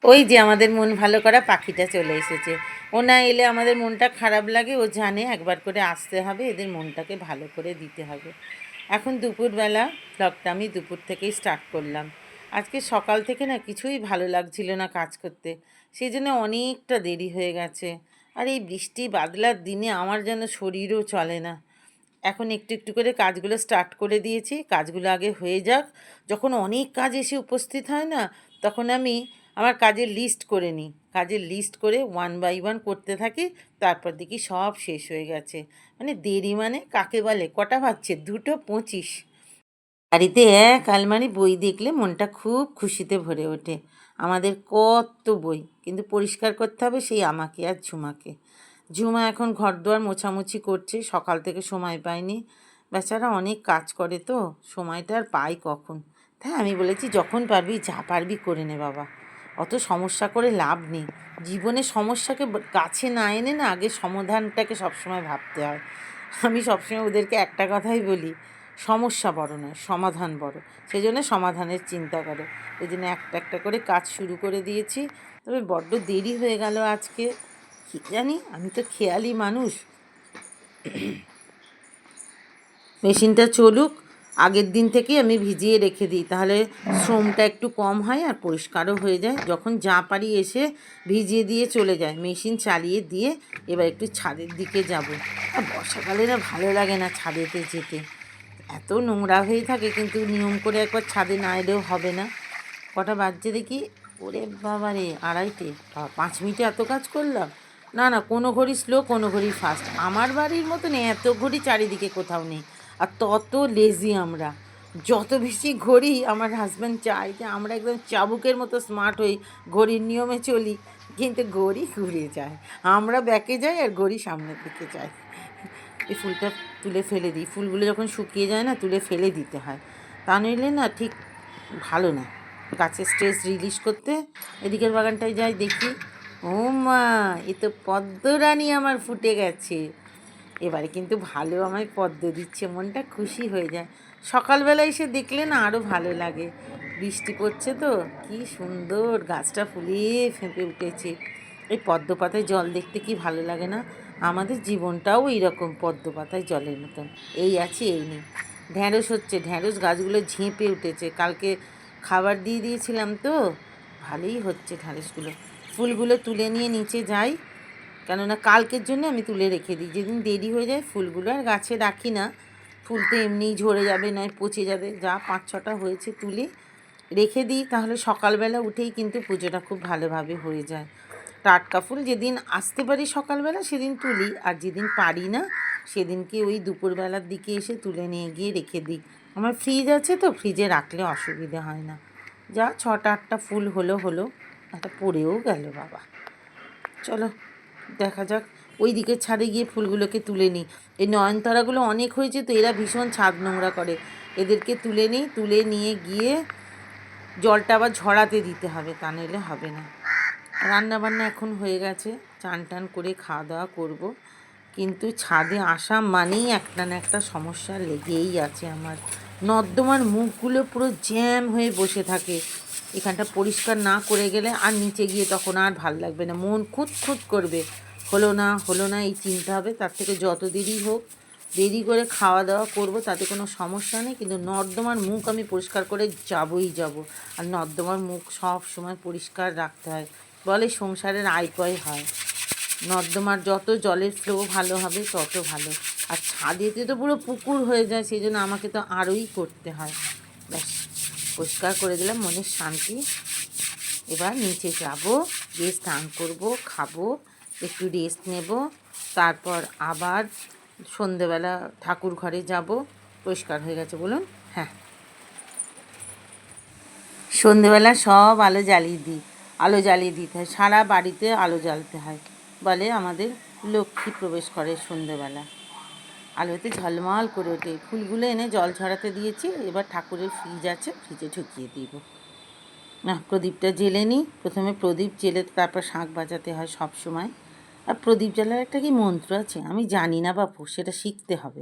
ওই যে আমাদের মন ভালো করা পাখিটা চলে এসেছে। ও না এলে আমাদের মনটা খারাপ লাগে। ও জানে একবার করে আসতে হবে, এদের মনটাকে ভালো করে দিতে হবে। এখন দুপুরবেলা ব্লগটা আমি দুপুর থেকেই স্টার্ট করলাম। আজকে সকাল থেকে না কিছুই ভালো লাগছিল না কাজ করতে, সেই জন্য অনেকটা দেরি হয়ে গেছে। আর এই বৃষ্টি বাদলার দিনে আমার যেন শরীরও চলে না। এখন একটু একটু করে কাজগুলো স্টার্ট করে দিয়েছি, কাজগুলো আগে হয়ে যাক। যখন অনেক কাজ এসে উপস্থিত হয় না, তখন আমি আমার কাজের লিস্ট করে নিই, কাজের লিস্ট করে ওয়ান বাই ওয়ান করতে থাকি। তারপর দেখি সব শেষ হয়ে গেছে। মানে দেরি মানে কাকে বলে? কটা বাজছে? 2:25। বাড়িতে এক আলমারি বই দেখলে মনটা খুব খুশিতে ভরে ওঠে। আমাদের কত বই, কিন্তু পরিষ্কার করতে হবে সেই আমাকে আর ঝুমাকে। ঝুমা এখন ঘরদুয়ার মোছামুছি করছে, সকাল থেকে সময় পায়নি। বেচারা অনেক কাজ করে তো, সময়টা আর পাই কখন। তাই আমি বলেছি যখন পারবি যা পারবি করে নে বাবা, অত সমস্যা করে লাভ নেই। জীবনে সমস্যাকে কাছে না এনে না আগে সমাধানটাকে সবসময় ভাবতে হয়। আমি সবসময় ওদেরকে একটা কথাই বলি, সমস্যা বড় নয়, সমাধান বড়। সেই জন্য সমাধানের চিন্তা করো। ওই জন্য একটা একটা করে কাজ শুরু করে দিয়েছি। তবে বড্ড দেরি হয়ে গেল আজকে, কী জানি, আমি তো খেয়ালি মানুষ। মেশিনটা চলুক, আগের দিন থেকেই আমি ভিজিয়ে রেখে দিই, তাহলে শ্রমটা একটু কম হয় আর পরিষ্কারও হয়ে যায়। যখন যা পারি এসে ভিজিয়ে দিয়ে চলে যায়, মেশিন চালিয়ে দিয়ে এবার একটু ছাদের দিকে যাব। আর বর্ষাকালে না ভালো লাগে না ছাদেতে যেতে, এত নোংরা হয়ে থাকে। কিন্তু নিয়ম করে একবার ছাদে না এলেও হবে না। কটা বাজছে দেখি, ওরে বাবা রে, 2:30। 5 মিনিটে এত কাজ করলাম? না না, কোনো ঘড়ি স্লো, কোনো ঘড়ি ফাস্ট। আমার বাড়ির মতন এত ঘড়ি চারিদিকে কোথাও নেই। আর তত লেজি আমরা। যত বেশি ঘড়ি, আমার হাজব্যান্ড চায় যে আমরা একদম চাবুকের মতো স্মার্ট হই, ঘড়ির নিয়মে চলি। কিন্তু ঘড়ি ঘুরে যায়, আমরা ব্যাকে যাই আর ঘড়ি সামনের দিকে যায়। এই ফুলটা তুলে ফেলে দিই, ফুলগুলো যখন শুকিয়ে যায় না তুলে ফেলে দিতে হয়, তা নইলে না ঠিক ভালো না। গাছের স্ট্রেস রিলিজ করতে এদিকের বাগানটায় যাই, দেখি ও মা, এ তো পদ্মরানী আমার ফুটে গেছে। এবারে কিন্তু ভালো আমায় পদ্ম দিচ্ছে, মনটা খুশি হয়ে যায়। সকালবেলা এসে দেখলে না আরও ভালো লাগে। বৃষ্টি পড়ছে তো, কি সুন্দর গাছটা ফুলিয়ে ফেঁপে উঠেছে। এই পদ্ম পাতায় জল দেখতে কি ভালো লাগে না? আমাদের জীবনটাও এইরকম পদ্ম পাতায় জলের মতন, এই আছে এই নেই। ঢ্যাঁড়স হচ্ছে, ঢ্যাঁড়স গাছগুলো ঝেঁপে উঠেছে, কালকে খাবার দিয়ে দিয়েছিলাম তো, ভালোই হচ্ছে ঢ্যাঁড়সগুলো। ফুলগুলো তুলে নিয়ে নিচে যাই, কেননা কালকের জন্য আমি তুলে রেখে দিই। যেদিন দেরি হয়ে যায় ফুলগুলো আর গাছে রাখি না, ফুল তো এমনিই ঝরে যাবে, নয় পচে যাবে। যা 5-6টা হয়েছে তুলে রেখে দিই, তাহলে সকালবেলা উঠেই কিন্তু পুজোটা খুব ভালোভাবে হয়ে যায়। টাটকা ফুল যেদিন আসতে পারি সকালবেলা সেদিন তুলি, আর যেদিন পারি না সেদিনকে ওই দুপুরবেলার দিকে এসে তুলে নিয়ে গিয়ে রেখে দিই। আমার ফ্রিজ আছে তো, ফ্রিজে রাখলে অসুবিধে হয় না। যা 6টা-8টা ফুল হলো হলো, একটা পড়েও গেল বাবা। চলো দেখা যাক, ওই দিকের ছাদে গিয়ে ফুলগুলোকে তুলে নিই। এই নয়নতারাগুলো অনেক হয়েছে তো, এরা ভীষণ ছাদ নোংরা করে। এদেরকে তুলে নিই, তুলে নিয়ে গিয়ে জলটা আবার ঝরাতে দিতে হবে, তা নইলে হবে না। রান্নাবান্না এখন হয়ে গেছে, চান টান করে খাওয়া দাওয়া করব। কিন্তু ছাদে আসা মানেই একটা না একটা সমস্যা লেগেই আছে আমার। নর্দমার মুখগুলো পুরো জ্যাম হয়ে বসে থাকে। এখানটা পরিষ্কার না করে গেলে আর নিচে গিয়ে তখন আর ভাল লাগবে না, মন খুঁত খুঁত করবে। হলো না হলো না এই চিন্তা হবে। তার থেকে যত দেরি হোক, দেরি করে খাওয়া দাওয়া করব, তাতে কোনো সমস্যা নেই। কিন্তু নর্দমার মুখ আমি পরিষ্কার করে যাবই যাব। আর নর্দমার মুখ সব সময় পরিষ্কার রাখতে হয়, বলে সংসারের আয় হয়। নর্দমার যত জলের ফ্লো ভালো হবে তত ভালো। আর ছাদেতে তো পুরো পুকুর হয়ে যায়, সেই জন্য আমাকে তো আরোই করতে হয়। ব্যাস, পরিষ্কার করে দিলাম, মনের শান্তি। এবার নিচে যাব, গিয়ে স্নান করব, খাবো, একটু রেস্ট নেব। তারপর আবার সন্ধেবেলা ঠাকুর ঘরে যাব। পরিষ্কার হয়ে গেছে বলুন? হ্যাঁ, সন্ধেবেলা সব আলো জ্বালিয়ে দিই। আলো জ্বালিয়ে দিতে হয়, সারা বাড়িতে আলো জ্বালতে হয়। বলে আমাদের লক্ষ্মী প্রবেশ করে সন্ধেবেলা, আলোতে ঝলমল করে ওঠে। ফুলগুলো এনে জল ঝরাতে দিয়েছি, এবার ঠাকুরের ফ্রিজ আছে, ফ্রিজে ঢুকিয়ে দিব। না, প্রদীপটা জ্বেলে নিই। প্রথমে প্রদীপ জ্বেলে তারপর শাঁখ বাজাতে হয় সব সময়। আর প্রদীপ জ্বালার একটা কি মন্ত্র আছে, আমি জানি না বাপু, সেটা শিখতে হবে।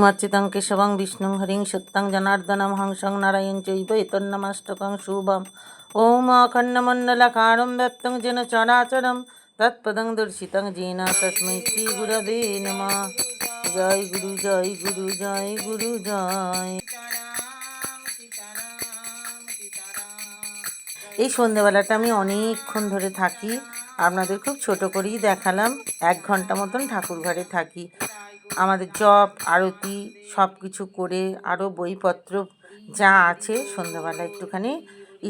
অচ্যুতং কেশবং বিষ্ণুং হরিং সত্যং জনার্দনম হংসং নারায়ণ চৈব এতন্নমাষ্টকং শুভম। ওম অখণ্ডমণ্ডলাকারং ব্যপ্তং যেন চরাচরম তৎপদং দর্শিতং যেন তস্मै শ্রী গুরবে নমঃ। জয় গুরু জয় গুরু জয় গুরু জয়। এই সন্ধেবেলাটা আমি অনেকক্ষণ ধরে থাকি, আপনাদের খুব ছোট করেই দেখালাম। 1 ঘন্টা মতন ঠাকুর ঘরে থাকি। আমাদের জপ আরতি সব কিছু করে আরও বইপত্র যা আছে সন্ধ্যাবেলা একটুখানি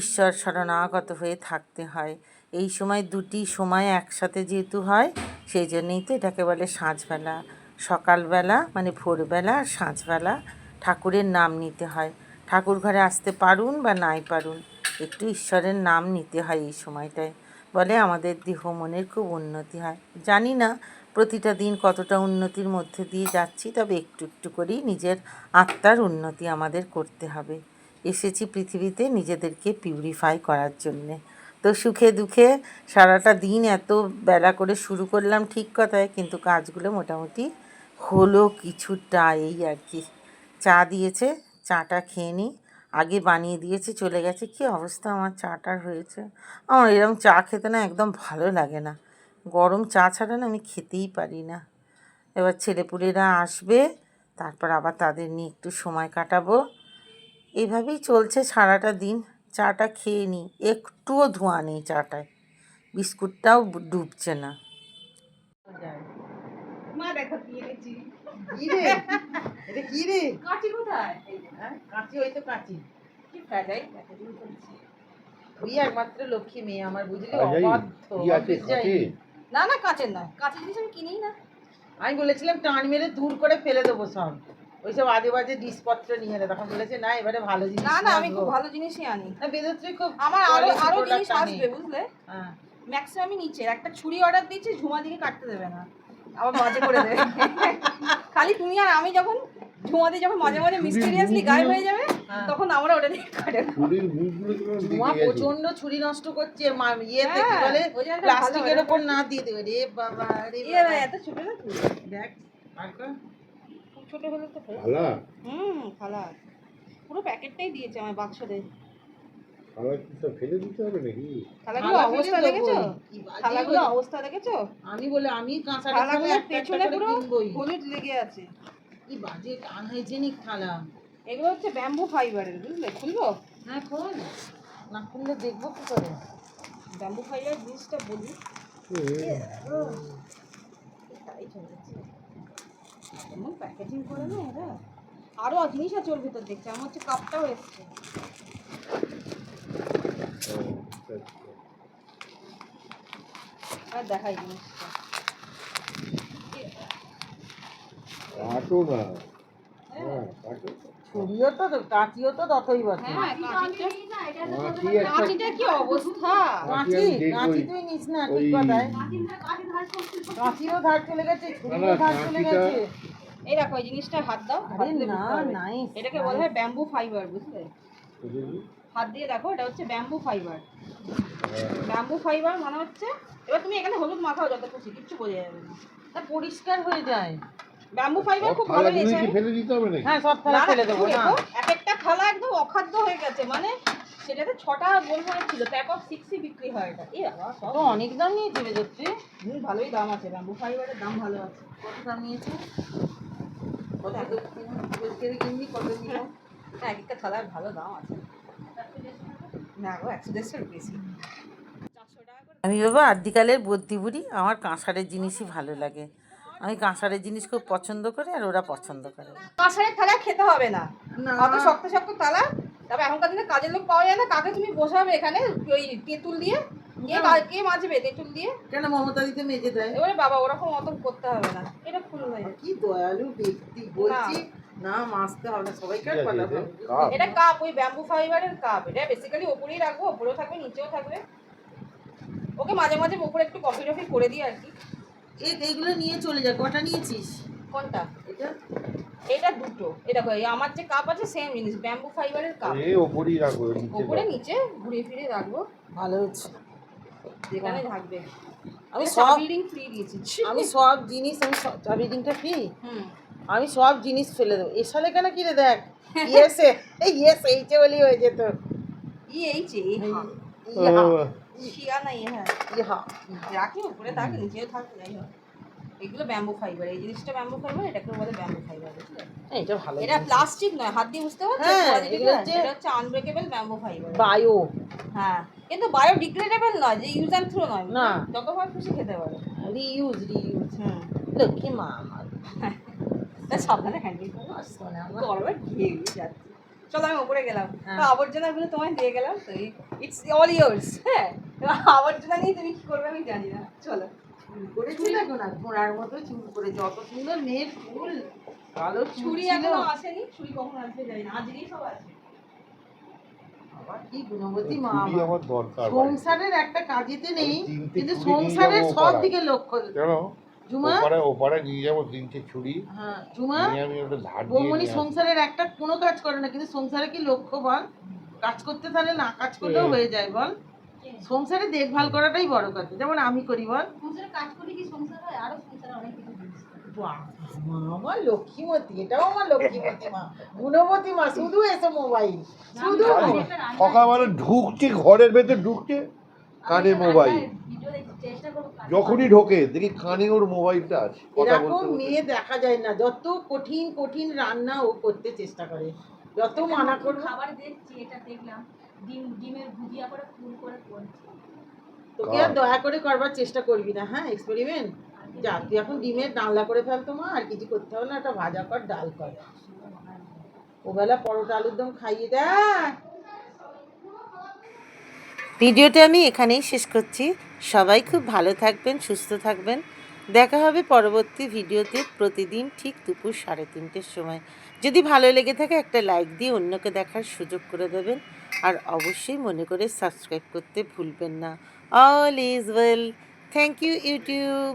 ঈশ্বর শরণাগত হয়ে থাকতে হয়। এই সময় দুটি সময় একসাথে যেহেতু হয়, সেই জন্যেই তো এটাকে বলে সাঁঝবেলা। সকালবেলা মানে ভোরবেলা আর সাঁঝবেলা ঠাকুরের নাম নিতে হয়। ঠাকুর ঘরে আসতে পারুন বা নাই পারুন, একটু ঈশ্বরের নাম নিতে হয় এই সময়টায়। বলে আমাদের দেহ মনের খুব উন্নতি হয়। জানি না প্রতিটা দিন কতটা উন্নতির মধ্যে দিয়ে যাচ্ছি, তবে একটু একটু করেই নিজের আত্মার উন্নতি আমাদের করতে হবে। এসেছি পৃথিবীতে নিজেদেরকে পিউরিফাই করার জন্যে। তো সুখে দুঃখে সারাটা দিন এত বেলা করে শুরু করলাম ঠিক কথায়, কিন্তু কাজগুলো মোটামুটি হলো কিছুটা, এই আর কি। চা দিয়েছে, চাটা খেয়ে নিই। আগে বানিয়ে দিয়েছে চলে গেছে। কী অবস্থা আমার চাটার হয়েছে! আমার এরকম চা খেতে না একদম ভালো লাগে না। গরম চা ছাড়া না আমি খেতেই পারি না। এবার ছেলেপুলেরা আসবে, তারপর আবার তাদের নিয়ে একটু সময় কাটাবো। এইভাবেই চলছে সারাটা দিন। চাটা খেয়ে নিই, একটুও ধোঁয়া নেই চাটায়, বিস্কুটটাও ডুবছে না। মা দেখো কি এনেছি। কি রে এটা? কি রে কাঁচি কোথায়? কাঁচি? ওই তো কাঁচি। কি ফেলাই প্যাকেজিং করছি। তুই একমাত্র লক্ষ্মী মেয়ে আমার, বুঝলি? অবাধ্য অফিস যাই। না না কাঁচের নয়, কাঁচের জিনিস আমি কিনেই না। আমি বলেছিলাম টান মেরে দূর করে ফেলে দেবো সব, ওইসব আজে বাজে জিনিসপত্র নিয়ে এলে। তখন বলেছে না এবারে ভালো জিনিস। না না আমি খুব ভালো জিনিসই আনি। না বেদত্রী খুব আমার আরো জিনিস আসবে বুঝলে। হ্যাঁ ম্যাক্সিমামই নিচে একটা ছুরি অর্ডার দিয়েছি, ঝুমা দিকে কাটতে দেবে না, আবার বাজে করে দেবে। খালি তুমি আর আমি যখন ঝুমা দিয়ে যখন মাঝে মাঝে মিস্টেরিয়াসলি গায়েব হয়ে যাবে, তখন আমরা ওটা দিয়ে কাটে। ঝুমা প্রচন্ড ছুরি নষ্ট করছে। ইয়েতে কি বলে প্লাস্টিকের ওপর না দিয়ে দেবে। রে বাবা রে বাবা, এত ছোট না তুই দেখ আর কর। খুব ছোট হলে তো খালা খালা পুরো প্যাকেটটাই দিয়েছে আমার বাক্সতে। খালা কি সব ফেলে দিতে হবে নাকি? থালাগুলো অবস্থা দেখেছো? থালাগুলো অবস্থা দেখেছো? আমি বলে আমি কাঁচাটা থালাগুলোর পেছনে পুরো হলুদ লেগে আছে। কি বাজে আনহাইজেনিক থালা। এগুলো হচ্ছে ব্যাম্বু ফাইবারের, বুঝলে? খুলবো? হ্যাঁ খোল না, খুললে দেখবো কি করে। ব্যাম্বু ফাইবার জিনিসটা বলি এমন প্যাকেজিং করে না এরা। আরো জিনিস আছে ওর ভিতর দেখছি, আমার হচ্ছে কাপটাও এসছে। আর দেখাই জিনিসটা কাটো না। হ্যাঁ কাটো। ছুরিও তো কাঁচিও তো ততই বটে। হ্যাঁ কাঁচিটা কি অবস্থা। কাঁচি কাঁচি তুই নিস না, ঠিক কথায়। কাঁচিরও ধার চলে গেছে, ছুরিরও ধার চলে গেছে। এই দেখো এই জিনিসটা হাত দাও। আরে না নাইস, এটাকে বলা হয় ব্যাম্বু ফাইবার, বুঝলে? হাত দিয়ে দেখো, এটা হচ্ছে ব্যাম্বু ফাইবার। ব্যাম্বু ফাইবার মানে হচ্ছে, এবার তুমি এখানে হলুদ মাখাও যত খুশি, কিচ্ছু বোঝা যাবে না, তা পরিষ্কার হয়ে যায়। ব্যাম্বু ফাইবার খুব ভালো থালাগুলো জিনিস। কি ফেলে দিতে হবে নাকি? হ্যাঁ সব থালা ফেলে দেবো না। এক একটা থালা একদম অখাদ্য হয়ে গেছে, মানে সেটাতে 6টা গোলমরিচ ছিল, প্যাক অফ 6ই বিক্রি হয় এটা। এই বাবা সব তো অনেক দাম নিয়েছে বেদত্রী। ভালোই দাম আছে, ব্যাম্বু ফাইবারের দাম ভালো আছে। কত দাম নিয়েছে? কত কিনবি, কত নিল? না এক একটা থালার ভালো দাম আছে। না গো 100-150 বেশি। 400 টাকা করে। আমি বাবা আদ্যিকালের বদ্যি বুড়ি, আমার কাঁসারের জিনিসই ভালো লাগে। আমি কাঁসারের জিনিস খুব পছন্দ করি, আর ওরা পছন্দ করে। কাঁসারের থালা খেতে হবে না, না। অত শক্ত শক্ত থালা। তবে এখনকার দিনে কাজের লোক পাওয়া যায় না, কাকে তুমি বসাবে এখানে ওই তেঁতুল দিয়ে? কে মাজবে তেঁতুল দিয়ে? কেন মমতা দিতে মেজে দেয়? এবারে বাবা ওরকম অত করতে হবে না, এটা খুলে হয়ে যাবে। কি দয়ালু ব্যক্তি, বলছি না মাজতে হবে না, সবাইকার কথা হবে। এটা কাপ, ওই ব্যাম্বু ফাইবারের কাপ। এটা বেসিক্যালি ওপরেই রাখবো, ওপরেও থাকবে নিচেও থাকবে। ওকে মাঝে মাঝে ওপরে একটু কফি টফি করে দিই আর কি। এইগুলো নিয়ে চলে যা। কটা নিয়েছিস? কোনটা? এটা এটা দুটো। এই দেখো এই আমার যে কাপ আছে সেম জিনিস, ব্যাম্বু ফাইবারের কাপ। এই ওপরেই রাখো, ওপরে নিচে ঘুরিয়ে ফিরে রাখবো, ভালো হচ্ছে। যেখানে থাকবে। আমি সব বিল্ডিং ফ্রি দিয়েছি। আমি সব জিনিস, আমি চাবি রিংটা ফ্রি। আমি সব জিনিস ফেলে দেবো। এ সালে কেন কিনে দেখ ইয়েসে ইয়েস এইচে বলি হয়ে যেত। এইছে ইহা, শিয়া না হ্যাঁ ইহা। রাখি উপরে থাকে নিচেও থাকে যাই হোক। এগুলো ব্যাম্বু ফাইবার, এই জিনিসটা ব্যাম্বু ফাইবার, এটাকে বলে ব্যাম্বু ফাইবার, বুঝলে? এটা ভালো এটা জিনিস। প্লাস্টিক নয়, হাত দিয়ে বুঝতে পারছো? হ্যাঁ, কোয়ালিটি এগুলো টা? হচ্ছে এটা হচ্ছে আনব্রেকেবল ব্যাম্বু ফাইবার। বায়ো। হ্যাঁ, কিন্তু বায়োডিগ্রেডেবল নয়, যে ইউজ অ্যান্ড থ্রো নয়, না। যতবার খুশি খেতে পারো। Reuse reuse. হুম, লক্ষ্মী মা আমার। তা সাবধানে হ্যান্ডেল করো। শোনা আমার। গরমে ঘিয়ে যাচ্ছে। চলো আমি উপরে গেলাম, হ্যাঁ। তো আবর্জনাগুলো তোমায় দিয়ে গেলাম, তো ইটস অল ইয়ার্স। হ্যাঁ, এবার আবর্জনা নিয়ে তুমি কি করবে আমি জানি না, চলো। করেছি দেখো না, ঘোড়ার মতো চুল করে, যত সুন্দর মেয়ের চুল, কালো চুল ছুরি ছিল। এখনো আসেনি, ছুরি কখন আসবে জানি না, আজকেই সব আসবে। আবার কি গুণবতী মা চুড়ি আমার। আমার দরকার বাড়িতে। সংসারের একটা কাজেতে নেই, আমি তিনটে কিন্তু চুড়ি নিয়ে সংসারের যাবো সব পাড়ায়। দিকে লক্ষ্য। কেন ঝুমা, ওপারে নিয়ে যাবো 3টে ছুরি, হ্যাঁ ঝুমা, নিয়ে আমি ওটা ধার দিয়ে বৌমনি নিয়ে আসবো। সংসারের একটা কোনো কাজ করে না, কিন্তু সংসারে কি লক্ষ্য বল? কাজ করতে তাহলে না কাজ করলেও হয়ে যায় বল। সংসারে দেখভাল করাটাই বড় কথা, যেমন আমি করি বল। সংসারে কাজ করি কি সংসার হয়? আরো সংসারে অনেক কিছু জিনিস থাকে। বাহ, মা আমার লক্ষ্মীমতী, এটাও আমার লক্ষ্মীমতী মা, গুণবতী মা, শুধু এসে মোবাইল, শুধু খালি সকালবেলা ঢুকছে, ঘরের ভেতর ঢুকছে, কানে মোবাইল। ভিডিও দেখতে চেষ্টা করবো, যখনই ঢোকে দেখি কানে ওর মোবাইলটা আছে, কথা এরকম বলতে বলতে। মেয়ে দেখা যায় না। যত কঠিন কঠিন রান্না ও করতে চেষ্টা করে, যত মানা করবো। খাবার দেখছি, এটা দেখলাম ডিমের ভুজিয়া করে ফুল করে করছি। তোকে আর দয়া করে করবার চেষ্টা করবি না, হ্যাঁ এক্সপেরিমেন্ট। যা তুই এখন ডিমের ডালনা করে ফেলতো মা, আর কিছু করতে হবে না, একটা ভাজা কর, ডাল কর, ওবেলা পরোটা আলুর দম খাইয়ে দেয়। ভিডিওটা আমি এখানেই শেষ করছি। সবাই খুব ভালো থাকবেন, সুস্থ থাকবেন। দেখা হবে পরবর্তী ভিডিওতে প্রতিদিন ঠিক দুপুর 3:30-র সময়। যদি ভালো লেগে থাকে একটা লাইক দিয়ে অন্যকে দেখার সুযোগ করে দেবেন, আর অবশ্যই মনে করে সাবস্ক্রাইব করতে ভুলবেন না। All is well. Thank you YouTube.